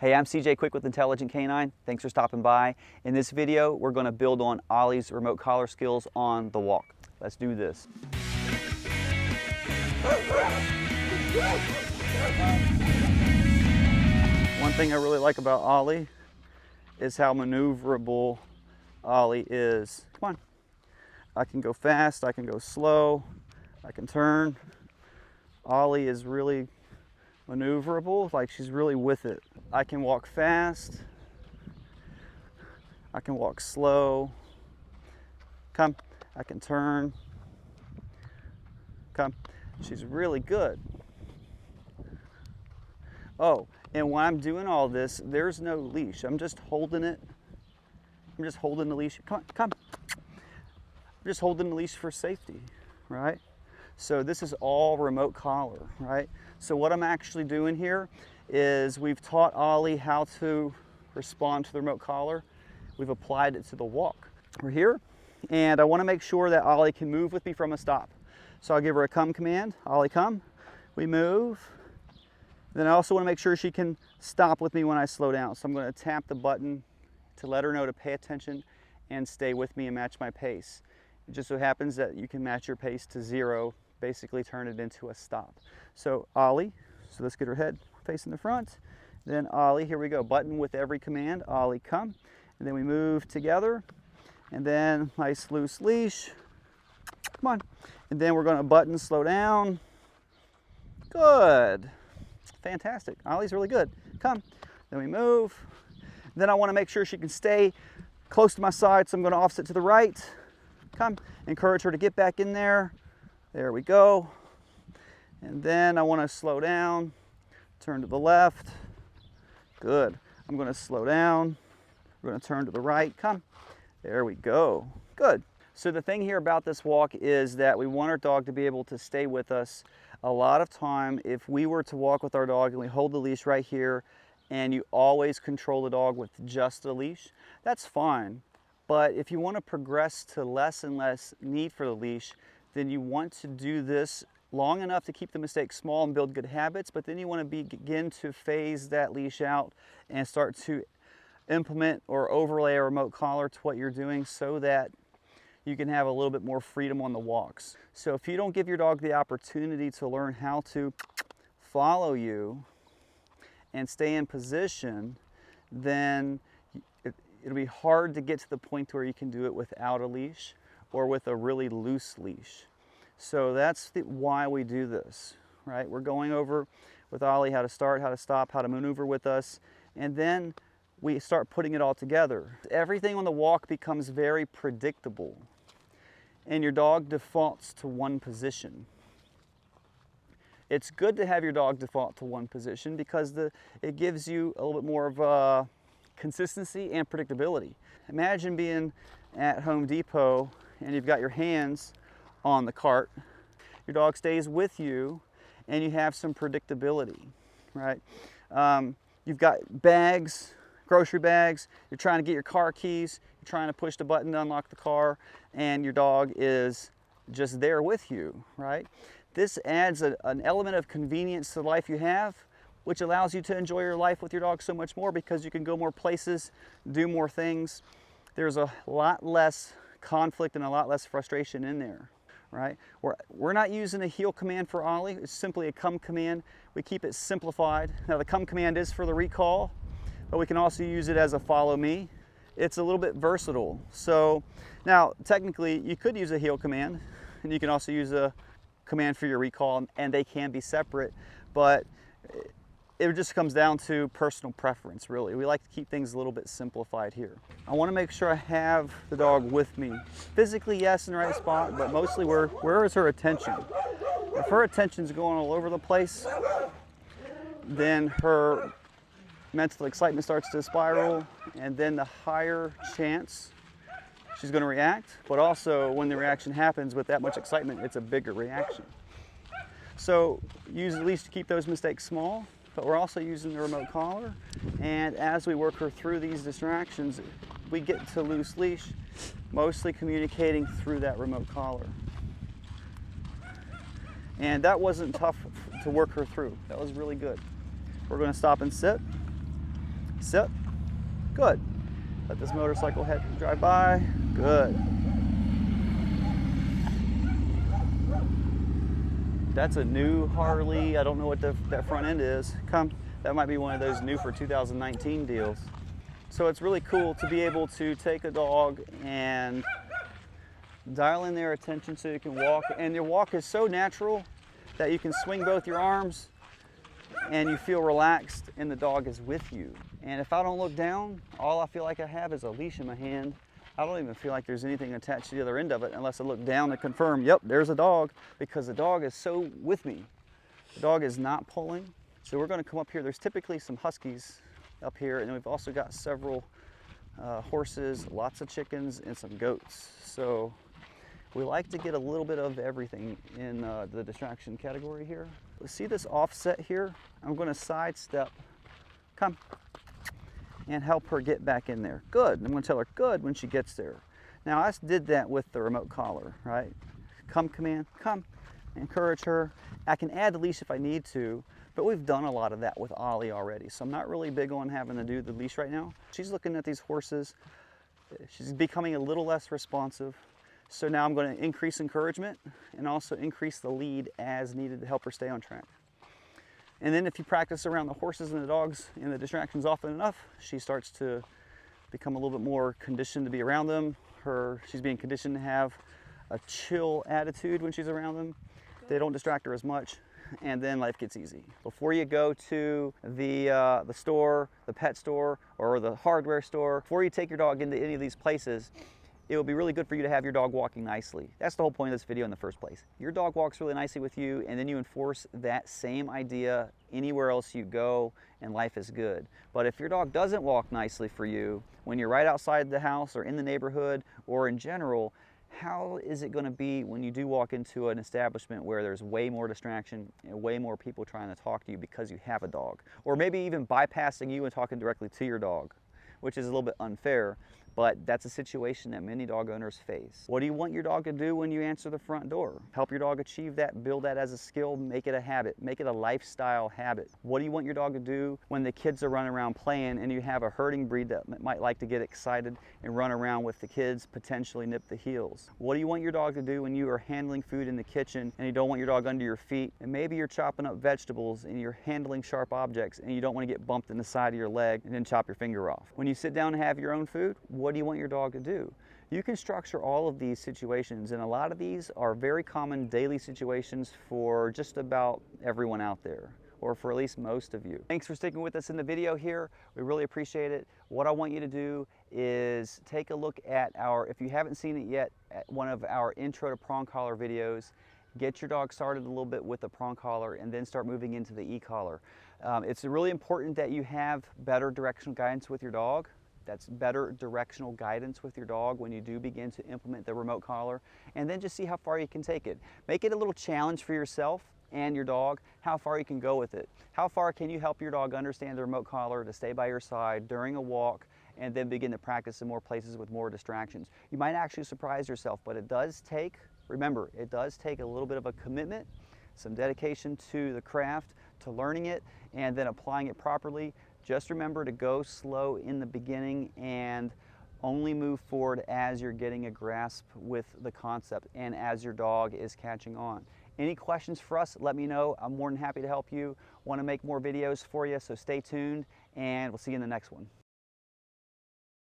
Hey, I'm CJ Quick with Intelligent Canine. Thanks for stopping by. In this video, we're going to build on Ollie's remote collar skills on the walk. Let's do this. One thing I really like about Ollie is how maneuverable Ollie is. Come on. I can go fast, I can go slow, I can turn. Ollie is really maneuverable, like she's really with it. I can walk fast, I can walk slow. Come, I can turn. Come, she's really good. Oh, and when I'm doing all this, there's no leash. I'm just holding it. I'm just holding the leash. Come on, come. I'm just holding the leash for safety, right? So this is all remote collar, right? So what I'm actually doing here is we've taught Ollie how to respond to the remote collar. We've applied it to the walk. We're here, and I want to make sure that Ollie can move with me from a stop. So I'll give her a come command. Ollie, come. We move. Then I also want to make sure she can stop with me when I slow down. So I'm going to tap the button to let her know to pay attention and stay with me and match my pace. It just so happens that you can match your pace to 0, basically turn it into a stop. So Ollie, so let's get her head facing the front. Then Ollie, here we go, button with every command. Ollie, come. And then we move together. And then nice loose leash. Come on. And then we're going to button, slow down. Good. Fantastic. Ollie's really good. Come. Then we move. Then I want to make sure she can stay close to my side, so I'm going to offset to the right. Come. Encourage her to get back in there. There we go. And then I want to slow down. Turn to the left. Good. I'm going to slow down. We're going to turn to the right. Come. There we go. Good. So the thing here about this walk is that we want our dog to be able to stay with us. A lot of time, if we were to walk with our dog and we hold the leash right here and you always control the dog with just a leash, that's fine. But if you want to progress to less and less need for the leash, then you want to do this long enough to keep the mistakes small and build good habits, but then you want to begin to phase that leash out and start to implement or overlay a remote collar to what you're doing so that you can have a little bit more freedom on the walks. So if you don't give your dog the opportunity to learn how to follow you and stay in position, then it'll be hard to get to the point where you can do it without a leash or with a really loose leash. So that's why we do this, right? We're going over with Ollie how to start, how to stop, how to maneuver with us, and then we start putting it all together. Everything on the walk becomes very predictable, and your dog defaults to one position. It's good to have your dog default to one position because it gives you a little bit more of consistency and predictability. Imagine being at Home Depot and you've got your hands on the cart. Your dog stays with you and you have some predictability, right? You've got bags, grocery bags, you're trying to get your car keys, you're trying to push the button to unlock the car, and your dog is just there with you, right? This adds an element of convenience to the life you have, which allows you to enjoy your life with your dog so much more because you can go more places, do more things. There's a lot less conflict and a lot less frustration in there, right? We're not using a heel command for Ollie, it's simply a come command. We keep it simplified. Now the come command is for the recall, but we can also use it as a follow me. It's a little bit versatile. So now technically you could use a heel command and you can also use a command for your recall, and they can be separate, but it just comes down to personal preference, really. We like to keep things a little bit simplified here. I want to make sure I have the dog with me. Physically, yes, in the right spot, but mostly where is her attention? If her attention's going all over the place, then her mental excitement starts to spiral, and then the higher chance she's going to react, but also when the reaction happens with that much excitement, it's a bigger reaction. So use the leash to keep those mistakes small, but we're also using the remote collar, and as we work her through these distractions, we get to loose leash, mostly communicating through that remote collar. And that wasn't tough to work her through. That was really good. We're going to stop and sit. Sit. Good. Let this motorcycle head drive by. Good. That's a new Harley. I don't know what that front end is. Come. That might be one of those new for 2019 deals. So it's really cool to be able to take a dog and dial in their attention so you can walk. And your walk is so natural that you can swing both your arms and you feel relaxed and the dog is with you. And if I don't look down, all I feel like I have is a leash in my hand. I don't even feel like there's anything attached to the other end of it unless I look down to confirm, yep, there's a dog, because the dog is so with me. The dog is not pulling. So we're going to come up here. There's typically some huskies up here, and we've also got several horses, lots of chickens, and some goats. So we like to get a little bit of everything in the distraction category here. See this offset here? I'm going to sidestep, come, and help her get back in there. Good. I'm going to tell her good when she gets there. Now I did that with the remote collar, right? Come command, come. Encourage her. I can add the leash if I need to, but we've done a lot of that with Ollie already, so I'm not really big on having to do the leash right now. She's looking at these horses. She's becoming a little less responsive. So now I'm going to increase encouragement and also increase the lead as needed to help her stay on track. And then if you practice around the horses and the dogs and the distractions often enough, she starts to become a little bit more conditioned to be around them. She's being conditioned to have a chill attitude when she's around them. They don't distract her as much, and then life gets easy. Before you go to the store, the pet store, or the hardware store, before you take your dog into any of these places, it will be really good for you to have your dog walking nicely. That's the whole point of this video in the first place. Your dog walks really nicely with you, and then you enforce that same idea anywhere else you go, and life is good. But if your dog doesn't walk nicely for you, when you're right outside the house or in the neighborhood or in general, how is it going to be when you do walk into an establishment where there's way more distraction and way more people trying to talk to you because you have a dog? Or maybe even bypassing you and talking directly to your dog, which is a little bit unfair, but that's a situation that many dog owners face. What do you want your dog to do when you answer the front door? Help your dog achieve that, build that as a skill, make it a habit, make it a lifestyle habit. What do you want your dog to do when the kids are running around playing and you have a herding breed that might like to get excited and run around with the kids, potentially nip the heels? What do you want your dog to do when you are handling food in the kitchen and you don't want your dog under your feet, and maybe you're chopping up vegetables and you're handling sharp objects and you don't want to get bumped in the side of your leg and then chop your finger off? When you sit down and have your own food, what do you want your dog to do? You can structure all of these situations, and a lot of these are very common daily situations for just about everyone out there, or for at least most of you. Thanks for sticking with us in the video here. We really appreciate it. What I want you to do is take a look at if you haven't seen it yet, at one of our intro to prong collar videos. Get your dog started a little bit with the prong collar and then start moving into the e-collar. It's really important that you have better directional guidance with your dog. That's better directional guidance with your dog when you do begin to implement the remote collar, and then just see how far you can take it. Make it a little challenge for yourself and your dog, how far you can go with it. How far can you help your dog understand the remote collar to stay by your side during a walk, and then begin to practice in more places with more distractions. You might actually surprise yourself, but it does take, remember, it does take a little bit of a commitment, some dedication to the craft, to learning it, and then applying it properly. Just remember to go slow in the beginning and only move forward as you're getting a grasp with the concept and as your dog is catching on. Any questions for us, let me know. I'm more than happy to help you. Want to make more videos for you, so stay tuned, and we'll see you in the next one.